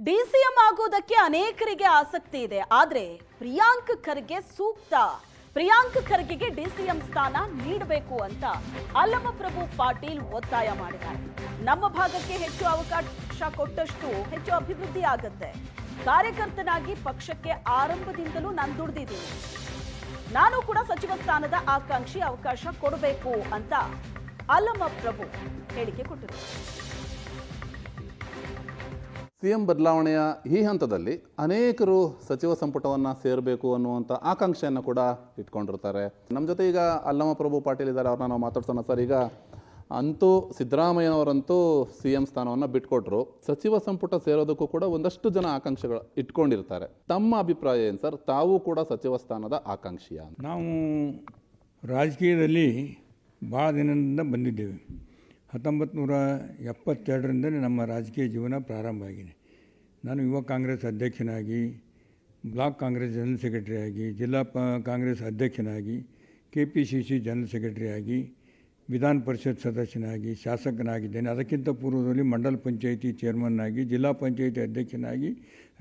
DCM ಆಗೋದಕ್ಕೆ ಅನೇಕರಿಗೆ ಆಸಕ್ತಿ ಇದೆ. ಆದ್ರೆ ಪ್ರಿಯಾಂಕ್ ಖರ್ಗೆ ಸೂಕ್ತ, ಪ್ರಿಯಾಂಕ್ ಖರ್ಗೆಗೆ ಡಿಸಿಎಂ ಸ್ಥಾನ ನೀಡಬೇಕು ಅಂತ ಅಲ್ಲಮಪ್ರಭು ಪಾಟೀಲ್ ಒತ್ತಾಯ ಮಾಡಿದ್ದಾರೆ. ನಮ್ಮ ಭಾಗಕ್ಕೆ ಹೆಚ್ಚು ಅವಕಾಶ ಕೊಟ್ಟಷ್ಟು ಹೆಚ್ಚು ಅಭಿವೃದ್ಧಿ ಆಗುತ್ತೆ. ಕಾರ್ಯಕರ್ತನಾಗಿ ಪಕ್ಷಕ್ಕೆ ಆರಂಭದಿಂದಲೂ ನಾನು ದುಡಿದಿದ್ದೀನಿ. ನಾನು ಕೂಡ ಸಚಿವ ಸ್ಥಾನದ ಆಕಾಂಕ್ಷಿ, ಅವಕಾಶ ಕೊಡಬೇಕು ಅಂತ ಅಲ್ಲಮಪ್ರಭು ಹೇಳಿಕೆ ಕೊಟ್ಟಿದ್ದಾರೆ. ಸಿಎಂ ಬದಲಾವಣೆಯ ಈ ಹಂತದಲ್ಲಿ ಅನೇಕರು ಸಚಿವ ಸಂಪುಟವನ್ನು ಸೇರಬೇಕು ಅನ್ನುವಂಥ ಆಕಾಂಕ್ಷೆಯನ್ನು ಕೂಡ ಇಟ್ಕೊಂಡಿರ್ತಾರೆ. ನಮ್ಮ ಜೊತೆ ಈಗ ಅಲ್ಲಮಪ್ರಭು ಪಾಟೀಲ್ ಇದ್ದಾರೆ, ಅವ್ರನ್ನ ನಾವು ಮಾತಾಡ್ಸೋಣ. ಸರ್, ಈಗ ಅಂತೂ ಸಿದ್ದರಾಮಯ್ಯನವರಂತೂ ಸಿಎಂ ಸ್ಥಾನವನ್ನು ಬಿಟ್ಕೊಟ್ರು, ಸಚಿವ ಸಂಪುಟ ಸೇರೋದಕ್ಕೂ ಕೂಡ ಒಂದಷ್ಟು ಜನ ಆಕಾಂಕ್ಷೆಗಳು ಇಟ್ಕೊಂಡಿರ್ತಾರೆ. ತಮ್ಮ ಅಭಿಪ್ರಾಯ ಏನು ಸರ್? ತಾವು ಕೂಡ ಸಚಿವ ಸ್ಥಾನದ ಆಕಾಂಕ್ಷಿಯ? ನಾವು ರಾಜಕೀಯದಲ್ಲಿ ಭಾಳ ದಿನದಿಂದ ಬಂದಿದ್ದೇವೆ. 1972ರಿಂದಲೇ ನಮ್ಮ ರಾಜಕೀಯ ಜೀವನ ಪ್ರಾರಂಭ ಆಗಿದೆ. ನಾನು ಯುವ ಕಾಂಗ್ರೆಸ್ ಅಧ್ಯಕ್ಷನಾಗಿ, ಬ್ಲಾಕ್ ಕಾಂಗ್ರೆಸ್ ಜನರಲ್ ಸೆಕ್ರೆಟರಿಯಾಗಿ, ಜಿಲ್ಲಾ ಕಾಂಗ್ರೆಸ್ ಅಧ್ಯಕ್ಷನಾಗಿ, KPCC ಜನರಲ್ ಸೆಕ್ರೆಟರಿಯಾಗಿ, ವಿಧಾನ ಪರಿಷತ್ ಸದಸ್ಯನಾಗಿ, ಶಾಸಕನಾಗಿದ್ದೇನೆ. ಅದಕ್ಕಿಂತ ಪೂರ್ವದಲ್ಲಿ ಮಂಡಲ ಪಂಚಾಯಿತಿ ಚೇರ್ಮನ್ ಆಗಿ, ಜಿಲ್ಲಾ ಪಂಚಾಯಿತಿ ಅಧ್ಯಕ್ಷನಾಗಿ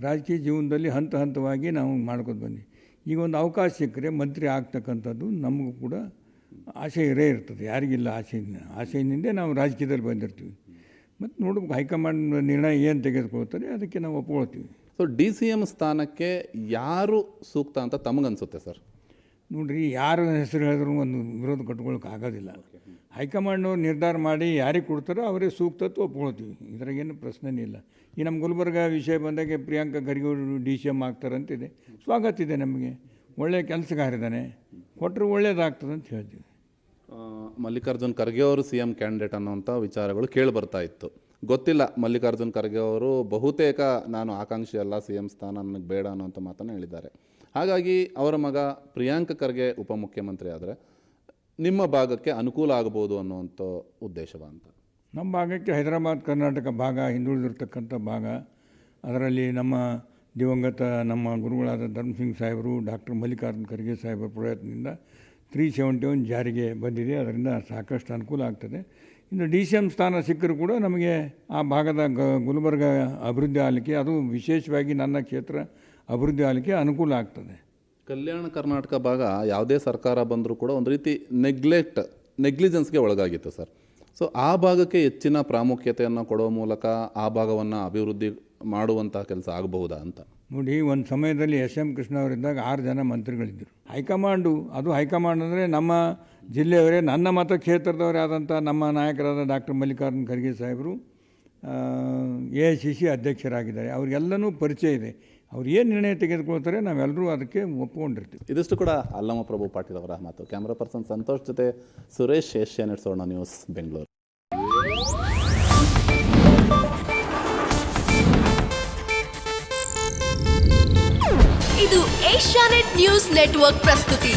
ರಾಜಕೀಯ ಜೀವನದಲ್ಲಿ ಹಂತ ಹಂತವಾಗಿ ನಾವು ಮಾಡ್ಕೊಂಡು ಬಂದ್ವಿ. ಈಗ ಒಂದು ಅವಕಾಶ ಸಿಕ್ಕರೆ ಮಂತ್ರಿ ಆಗ್ತಕ್ಕಂಥದ್ದು ನಮಗೂ ಕೂಡ ಆಸೆ ಇರೇ ಇರ್ತದೆ. ಯಾರಿಗಿಲ್ಲ ಆಸೆಯಿಂದೇ ನಾವು ರಾಜಕೀಯದಲ್ಲಿ ಬಂದಿರ್ತೀವಿ. ಮತ್ತು ನೋಡ್ಬೇಕು ಹೈಕಮಾಂಡ್ ನಿರ್ಣಯ ಏನು ತೆಗೆದುಕೊಳ್ತಾರೆ ಅದಕ್ಕೆ ನಾವು ಒಪ್ಕೊಳ್ತೀವಿ. ಸೊ DCM ಸ್ಥಾನಕ್ಕೆ ಯಾರು ಸೂಕ್ತ ಅಂತ ತಮಗನ್ಸುತ್ತೆ ಸರ್? ನೋಡಿರಿ, ಯಾರ ಹೆಸರು ಹೇಳಿದ್ರು ಒಂದು ವಿರೋಧ ಕಟ್ಕೊಳ್ಳೋಕೆ ಆಗೋದಿಲ್ಲ. ಹೈಕಮಾಂಡ್ನವ್ರು ನಿರ್ಧಾರ ಮಾಡಿ ಯಾರಿಗೆ ಕೊಡ್ತಾರೋ ಅವರೇ ಸೂಕ್ತತ್ವ ಒಪ್ಕೊಳ್ತೀವಿ. ಇದ್ರಾಗೇನು ಪ್ರಶ್ನೆನೇ ಇಲ್ಲ. ಈ ನಮ್ಮ ಗುಲ್ಬರ್ಗ ವಿಷಯ ಬಂದಾಗ ಪ್ರಿಯಾಂಕ ಖರ್ಗೆ ಅವರು DCM ಆಗ್ತಾರಂತಿದೆ. ಸ್ವಾಗತ ಇದೆ, ನಮಗೆ ಒಳ್ಳೆಯ ಕೆಲಸಗಾರಿದ್ದಾನೆ, ಕೊಟ್ಟರು ಒಳ್ಳೇದಾಗ್ತದೆ ಅಂತ ಹೇಳ್ತೀವಿ. ಮಲ್ಲಿಕಾರ್ಜುನ್ ಖರ್ಗೆ ಅವರು CM ಕ್ಯಾಂಡಿಡೇಟ್ ಅನ್ನೋಂಥ ವಿಚಾರಗಳು ಕೇಳಿ ಬರ್ತಾ ಇತ್ತು. ಗೊತ್ತಿಲ್ಲ, ಮಲ್ಲಿಕಾರ್ಜುನ್ ಖರ್ಗೆ ಅವರು ಬಹುತೇಕ ನಾನು ಆಕಾಂಕ್ಷಿ ಅಲ್ಲ, CM ಸ್ಥಾನ ನನಗೆ ಬೇಡ ಅನ್ನೋಂಥ ಮಾತನ್ನು ಹೇಳಿದ್ದಾರೆ. ಹಾಗಾಗಿ ಅವರ ಮಗ ಪ್ರಿಯಾಂಕ್ ಖರ್ಗೆ ಉಪಮುಖ್ಯಮಂತ್ರಿ ಆದರೆ ನಿಮ್ಮ ಭಾಗಕ್ಕೆ ಅನುಕೂಲ ಆಗ್ಬೋದು ಅನ್ನುವಂಥ ಉದ್ದೇಶವ ಅಂತ? ನಮ್ಮ ಭಾಗಕ್ಕೆ ಹೈದರಾಬಾದ್ ಕರ್ನಾಟಕ ಭಾಗ ಹಿಂದುಳಿದಿರ್ತಕ್ಕಂಥ ಭಾಗ. ಅದರಲ್ಲಿ ನಮ್ಮ ದಿವಂಗತ ನಮ್ಮ ಗುರುಗಳಾದ ಧರ್ಮಸಿಂಗ್ ಸಾಹೇಬರು, ಡಾಕ್ಟರ್ ಮಲ್ಲಿಕಾರ್ಜುನ್ ಖರ್ಗೆ ಸಾಹೇಬರ ಪ್ರಯತ್ನದಿಂದ 371 ಜಾರಿಗೆ ಬಂದಿದೆ. ಅದರಿಂದ ಸಾಕಷ್ಟು ಅನುಕೂಲ ಆಗ್ತದೆ. ಇನ್ನು DCM ಸ್ಥಾನ ಸಿಕ್ಕರೂ ಕೂಡ ನಮಗೆ ಆ ಭಾಗದ ಗುಲ್ಬರ್ಗ ಅಭಿವೃದ್ಧಿ ಆಗಲಿಕ್ಕೆ, ಅದು ವಿಶೇಷವಾಗಿ ನನ್ನ ಕ್ಷೇತ್ರ ಅಭಿವೃದ್ಧಿ ಆಗಲಿಕ್ಕೆ ಅನುಕೂಲ ಆಗ್ತದೆ. ಕಲ್ಯಾಣ ಕರ್ನಾಟಕ ಭಾಗ ಯಾವುದೇ ಸರ್ಕಾರ ಬಂದರೂ ಕೂಡ ಒಂದು ರೀತಿ ನೆಗ್ಲಿಜೆನ್ಸ್ಗೆ ಒಳಗಾಗಿತ್ತು ಸರ್. ಸೊ ಆ ಭಾಗಕ್ಕೆ ಹೆಚ್ಚಿನ ಪ್ರಾಮುಖ್ಯತೆಯನ್ನು ಕೊಡುವ ಮೂಲಕ ಆ ಭಾಗವನ್ನು ಅಭಿವೃದ್ಧಿ ಮಾಡುವಂಥ ಕೆಲಸ ಆಗಬಹುದಾ ಅಂತ? ನೋಡಿ, ಒಂದು ಸಮಯದಲ್ಲಿ SM ಕೃಷ್ಣ ಅವರಿದ್ದಾಗ 6 ಜನ ಮಂತ್ರಿಗಳಿದ್ದರು. ಹೈಕಮಾಂಡ್ ಅಂದರೆ ನಮ್ಮ ಜಿಲ್ಲೆಯವರೇ, ನನ್ನ ಮತಕ್ಷೇತ್ರದವರೇ ಆದಂಥ ನಮ್ಮ ನಾಯಕರಾದ ಡಾಕ್ಟರ್ ಮಲ್ಲಿಕಾರ್ಜುನ್ ಖರ್ಗೆ ಸಾಹೇಬರು AICC ಅಧ್ಯಕ್ಷರಾಗಿದ್ದಾರೆ. ಅವ್ರಿಗೆಲ್ಲನೂ ಪರಿಚಯ ಇದೆ. ಅವ್ರು ಏನು ನಿರ್ಣಯ ತೆಗೆದುಕೊಳ್ತಾರೆ ನಾವೆಲ್ಲರೂ ಅದಕ್ಕೆ ಒಪ್ಕೊಂಡಿರ್ತೀವಿ. ಇದಿಷ್ಟು ಕೂಡ ಅಲ್ಲಮಪ್ರಭು ಪಾಟೀಲ್ ಅವರ ಮಾತು. ಕ್ಯಾಮ್ರಾ ಪರ್ಸನ್ ಸಂತೋಷ್ ಜೊತೆ ಸುರೇಶ್, ಏಷ್ಯಾನೆಟ್ ಸುವರ್ಣ ನ್ಯೂಸ್, ಬೆಂಗಳೂರು. ಇದು ಏಷ್ಯಾನೆಟ್ ನ್ಯೂಸ್ ನೆಟ್ವರ್ಕ್ ಪ್ರಸ್ತುತಿ.